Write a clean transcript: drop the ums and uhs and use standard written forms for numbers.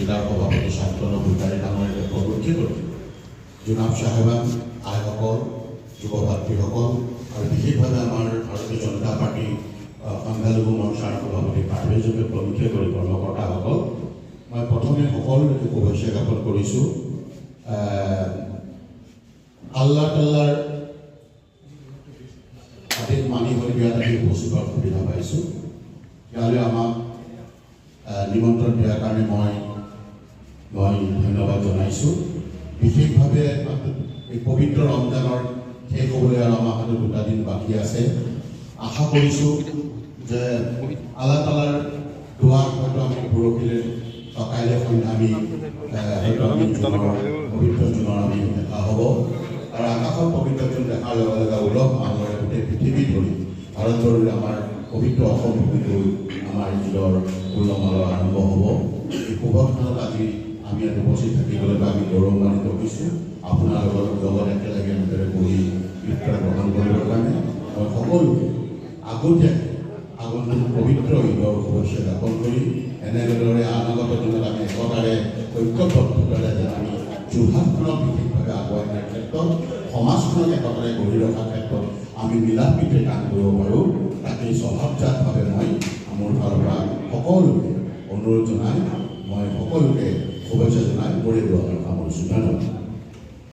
জিলাৰ সভাপতি শান্তনু ভূটাৰী ডাঙৰীয়াকে প্ৰৱৰ্তন কৰি জনাব সাহেবান আইসকল যুৱ ভাতৃসকল আৰু বিশেষভাৱে আমাৰ ভাৰতীয় জনতা পাৰ্টী সংখ্যালঘু মৰ্চাৰ সভাপতি পাৰ্ভেজকে প্ৰমুখ্য কৰি কৰ্মকৰ্তাসকল মই প্ৰথমে সকলোকে শুভেচ্ছা জ্ঞাপন কৰিছোঁ। আল্লাহ তাল্লাৰ আদেশ মানি হৈ বিয়াত আহি উপস্থিত হোৱাৰ সুবিধা পাইছোঁ। ইয়ালৈ আমাক নিমন্ত্ৰণ দিয়াৰ কাৰণে মই ধন্যবাদ জনাইছোঁ। বিশেষভাৱে এই পবিত্ৰ ৰমজানৰ শেষ হ'বলৈ আৰু আমাৰ হাতত 2 দিন বাকী আছে। আশা কৰিছোঁ যে আল্লাহ তালাৰ দুৱাৰ হয়তো আমি পৰহিলৈ কাইলৈ সন্ধ্যা আমি পবিত্ৰ জোনৰ আমি দেখা হ'ব আৰু আকাশৰ পবিত্ৰ জোন দেখাৰ লগে লগে উলহ মালৰে গোটেই পৃথিৱী ধৰি ভাৰতবৰ্ষৰ আমাৰ পবিত্ৰ অসম ভূমিলৈ আমাৰ ঈদৰ উলহ মালৰ আৰম্ভ হ'ব। এই শুভক্ষণত আজি আমি ইয়াত উপস্থিত থাকিবলৈ আমি গৌৰৱান্বিত হৈছোঁ। আপোনালোকৰ লগত একেলগে এনেদৰে বহি ঈদ গ্ৰহণ কৰিবৰ কাৰণে মই সকলোকে আগতীয়াকৈ আগন্তুক পবিত্ৰ ঈদৰ শুভেচ্ছা জ্ঞাপন কৰি এনেদৰে অনাগত দিনত আমি একতাৰে ঐক্যবদ্ধতাৰে যেন আমি যোৰহাটখনক বিশেষভাৱে আগুৱাই নিয়াৰ ক্ষেত্ৰত সমাজখনক একতাৰে গঢ়ি ৰখাৰ ক্ষেত্ৰত আমি মিলাপ্ৰীতিৰে কাম কৰিব পাৰোঁ তাকেই স্বভাৱজাতভাৱে মই মোৰ ফালৰ পৰা সকলোকে অনুৰোধ জনাই মই সকলোকে শুভেচ্ছা জনাই কৰি সামৰিছোঁ। ধন্যবাদ।